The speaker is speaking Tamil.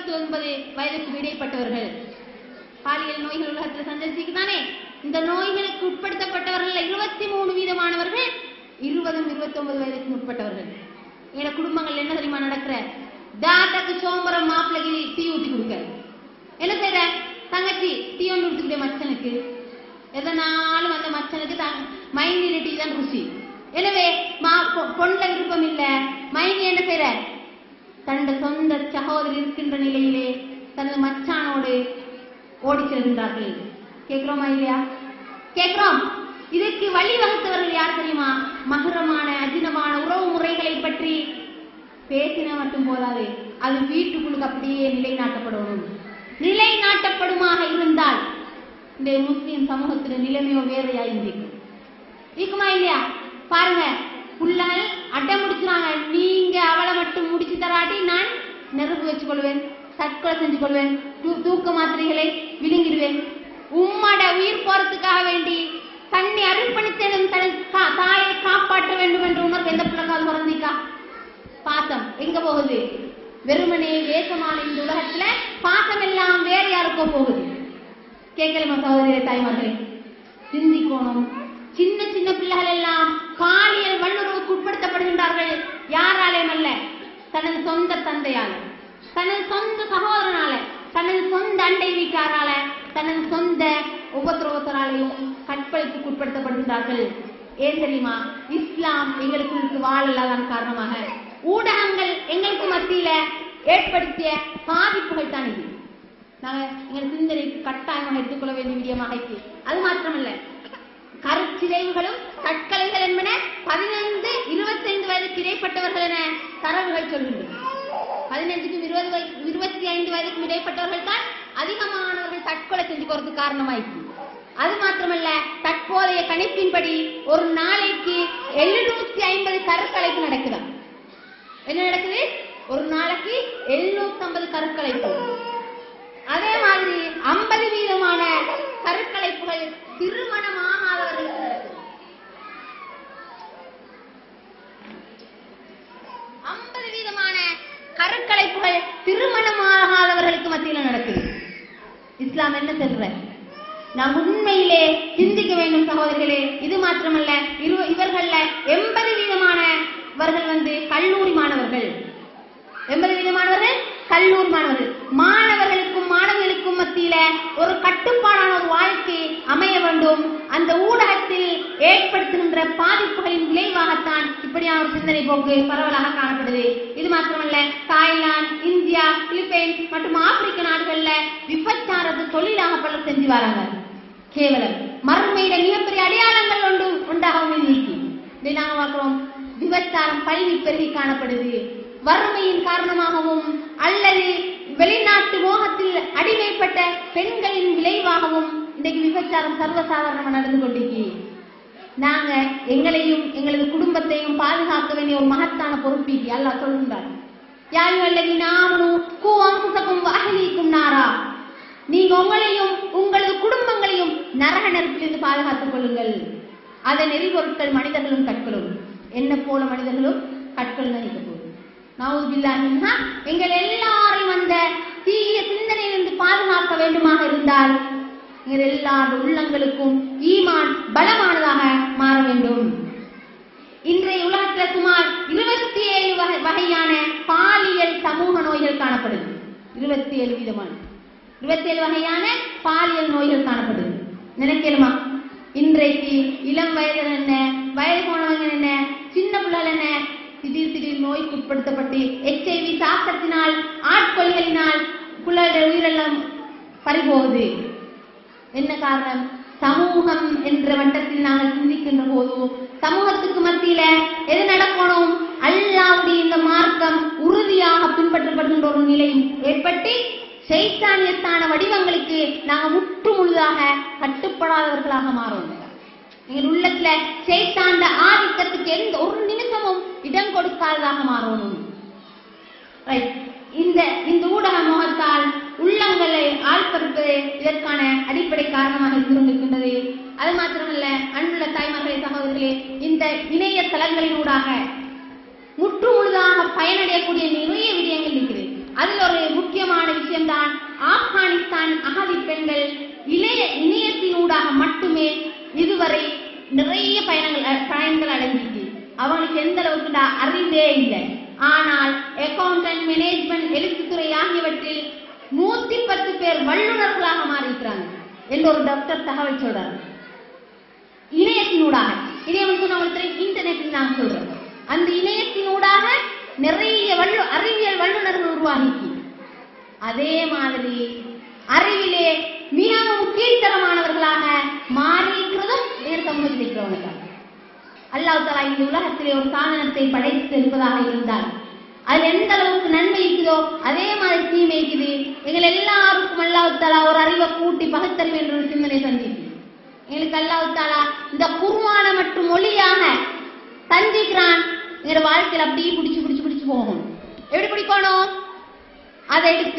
29 வயதுக்கு இடைப்பட்டவர்கள் பாலியல் நோய்கள் உலகத்தில் சந்திச்சுக்குதானே. இந்த நோய்களுக்கு உட்படுத்தப்பட்டவர்கள் 23% 20-29 வயதுக்கு உட்பட்டவர்கள். எங்க குடும்பங்கள் என்ன தெரியுமா நடக்கிற? தாத்தாக்கு சோம்பரம் மாப்பிள்ளைக்கு டீ ஊற்றி கொடுக்க என்ன செய்யற? தங்கச்சி டீ ஒன்று கொடுத்துக்கிட்டே மச்சனுக்கு, எதனாலும் அந்த மச்சனுக்கு மைனில டீ தான் ருசி. எனவே பொண்ணுல விருப்பம் இல்ல, மைனி என்ன செய்யற? தன்னோட சொந்த சகோதரி இருக்கின்ற நிலையிலே தனது மச்சானோடு ஓடி செல்கின்றார்கள். கேட்கிறோமா இல்லையா? கேட்கிறோம். இதற்கு வழிவகுத்தவர்கள் யார் தெரியுமா? மகரமான அஜினமான உறவு முறைகளை பற்றி பேசின மட்டும் போதாது, அது வீட்டுக்குள்ளுக்கு அப்படியே நிலைநாட்டப்படணும். நிலைநாட்டப்படுமாக இருந்தால் இந்த முஸ்லிம் சமூகத்தின் நிலைமையோ வேறையாயிருக்கும். இருக்குமா இல்லையா? பாருங்க, புள்ளைகள் அட்டை முடிச்சுறாங்க. நீங்க அவளை மட்டும் முடிச்சு தராட்டி நான் நெருப்பு வச்சு கொள்வேன், தற்கொலை செஞ்சு கொள்வேன், தூக்க மாத்திரைகளை விழுங்கிடுவேன். உம்மட உயிர் போறதுக்காக வேண்டி தன்னை அர்ப்பணித்தனும் தாயை காப்பாற்ற வேண்டும் என்ற உணர்வு எந்த பிள்ளைக்கால் மறந்திக்கா? பாசம் எங்க போகுது? வெறுமனே வேஷமான இந்த உலகத்துல பாசம் எல்லாம் வேற யாருக்கோ போகுது. கேட்கலாமா சகோதரிய தாய்மார்களே? சிந்திக்கணும். சின்ன சின்ன பிள்ளைகள் எல்லாம் பாலியல் வல்லுறவுக்கு உட்படுத்தப்படுகின்றார்கள். யாராலையும் அல்ல, தனது சொந்த தந்தையால, தனது சொந்த சகோதரனால, தனது சொந்த அண்டை வீட்டாரால, தனது சொந்த உபத்திரவத்தராலையும் கற்பழிப்புக்கு உட்படுத்தப்படுகின்றார்கள். ஏன் தெரியுமா? இஸ்லாம் எங்களுக்கு வாழலாதான் காரணமாக ஊடகங்கள் எங்களுக்கு மத்தியில ஏற்படுத்திய பாதிப்புகள் தான் இது. நாங்க எங்கள் சிந்தனை கட்டாயமாக எடுத்துக்கொள்ள வேண்டிய விடயமாக இருக்கு. அது மாத்திரமல்ல, கருச்சிதைவுகளும் தற்கொலைகள் என்பன 15-25 வயதுக்கு இடைப்பட்டவர்கள் என தரவுகள் சொல்கின்றன. 15-25 வயதுக்கு இடைப்பட்டவர்கள் தான் அதிகமானவர்கள் தற்கொலை செஞ்சு போறதுக்கு காரணமாயிருக்கு. அது மாத்திரமல்ல, தற்போதைய கணிப்பின்படி ஒரு நாளைக்கு 750 கருக்கலைப்பு நடக்குதாம். என்ன நடக்குது? ஒரு நாளைக்கு 750 கருக்கலைப்பு. அதே மாதிரி 50% கருக்கலைப்புகள் திருமணமாகாதவர்களுக்கு நடக்குது. 50% கருக்கலைப்புகள் திருமணமாகாதவர்களுக்கு மத்தியில் நடக்குது. இஸ்லாம் என்ன சொல்ற? நாம் உண்மையிலே சிந்திக்க வேண்டும் சகோதரர்களே. இது மாத்திரமல்ல, இவர்கள 80% கல்லூரி மாணவர்கள். 80% கல்லூரி மாணவர்கள். மாணவர்களுக்கும் மாணவிகளுக்கும் மத்தியில ஒரு கட்டுப்பாடான ஒரு வாழ்க்கை அமைய வேண்டும். அந்த ஊடகத்தில் ஏற்படுத்துகின்ற பாதிப்புகளின் விளைவாகத்தான் இப்படியான ஒரு சிந்தனை போக்கு பரவலாக காணப்படுது. இது மாத்திரமல்ல, தாய்லாந்து, இந்தியா, பிலிப்பைன்ஸ் மற்றும் ஆப்பிரிக்க நாடுகள்ல விபச்சாரத்தை தொழிலாக பலர் செஞ்சு வராங்க. கேவலம் மறுமையில மிகப்பெரிய அடையாளங்கள் உண்டாகவும் நீக்கி இதை நாங்கள் பார்க்கிறோம். விபச்சாரம் பல்வி பெருகி காணப்படுது. வறுமையின் காரணமாகவும் அல்லது வெளிநாட்டு மோகத்தில் அடிமைப்பட்ட பெண்களின் விளைவாகவும் இன்றைக்கு விபச்சாரம் சர்வசாதாரணமாக நடந்து கொண்டிருக்கு. நாங்க எங்களையும் எங்களது குடும்பத்தையும் பாதுகாக்க வேண்டிய ஒரு மகத்தான பொறுப்பீக்கு அல்லாஹ் சொல்கின்றார். நீங்க உங்களையும் உங்களது குடும்பங்களையும் நரக நெருப்பிலிருந்து பாதுகாத்துக் கொள்ளுங்கள். அதன் எரிபொருட்கள் மனிதர்களும் கற்களும். என்ன போல மனிதர்களும் கற்கள் நினைக்க போகுது. நவுதுபில்லாஹ். எங்கள் எல்லாரும் அந்த தீய சிந்தனையிலிருந்து பாதுகாக்க வேண்டுமாக இருந்தால் எங்கள் எல்லாரும் உள்ளங்களுக்கும் ஈமான் பலமானதாக மாற வேண்டும். இன்றைய உலகத்தில் சுமார் 27 வகையான பாலியல் சமூக நோய்கள் காணப்படுது. 27 வகையான பாலியல் நோய்கள் காணப்படுது. நினைக்கலுமா? இன்றைக்கு இளம் வயதில் என்ன, வயது போனவங்க என்ன, சின்ன பிள்ளைகள் என்ன, திடீர் நோய்க்கு உட்படுத்தப்பட்டு HIV தாக்கத்தினால் ஆட்கொள்களினால் பிள்ளைகளுடைய உயிரெல்லாம் பறிபோகுது. என்ன காரணம்? சமூகம் என்ற வட்டத்தில் நாங்கள் சிந்திக்கின்ற போது சமூகத்துக்கு மத்தியில எது நடக்கணும்? அல்லாஹ்வுடைய இந்த மார்க்கம் உறுதியாக பின்பற்றப்படுகின்ற ஒரு நிலை ஏற்பட்டு சைத்தானியத்தான வடிவங்களுக்கு நாங்கள் முற்று முழுதாக கட்டுப்படாதவர்களாக மாறோம். எங்கள் உள்ளத்துல சைத்தாண்ட ஆதிக்கத்துக்கு எந்த ஒரு நிமிஷமும் இடம் கொடுக்காததாக மாறணும். இந்த ஊடக முகத்தால் உள்ளங்களை ஆழ்படுப்பது இதற்கான அடிப்படை காரணமாக இருந்து கொண்டிருக்கின்றது. அது மாத்திரமல்ல, அன்புள்ள தாய்மார்களே, சகோதரர்களே, இந்த இணைய தளங்களினூடாக முற்று முழுதாக பயனடையக்கூடிய நிறைய விடயங்கள் இருக்கிறது. அதில் ஒரு முக்கியமான தான் அகதி பெண்கள் இணையத்தினூடாக மட்டுமே இதுவரை நிறைய பயன்கள் அடைஞ்சிச்சு. அவங்களுக்கு எந்த அளவுக்கு அறிவே இல்லை. ஆனால் அக்கவுண்டன்ட், மேனேஜ்மெண்ட், எழுத்துத்துறை ஆகியவற்றில் 110 பேர் வல்லுநர்களாக மாறிக்கிறாங்க என்று ஒரு டாக்டர் தகவல் சொல்றாரு. இணையத்தினூடாக, இன்டர்நெட் நான் சொல்றேன், அந்த இணையத்தினூடாக நிறைய அறிவியல் வல்லுநர்கள் உருவாகிச்சு. அதே மாதிரி அறிவிலே மிகவும் கீழ்த்தரமானவர்களாக மாறியிருக்கிறதும் வேறு சமூகத்தில் இருக்கிறவங்க. அல்லாஹ் தஆலா இந்த உலகத்திலே ஒரு சாதனத்தை படைத்திருப்பதாக இருந்தால் அது எந்த அளவுக்கு நன்மை இருக்குதோ அதே மாதிரி தீமை இருக்குது. எங்கள் எல்லாருக்கும் அல்லாஹ் தஆலா ஒரு அறிவை கூட்டி பகுத்தறிவு என்ற ஒரு சிந்தனை சந்திச்சு எங்களுக்கு அல்லாஹ் தஆலா இந்த குர்ஆனை மற்றும் மொழியாக சந்திக்கிறான். எங்க வாழ்க்கையில் அப்படியே பிடிச்சு போகும். எப்படி பிடிக்கணும்? அதை எடுத்து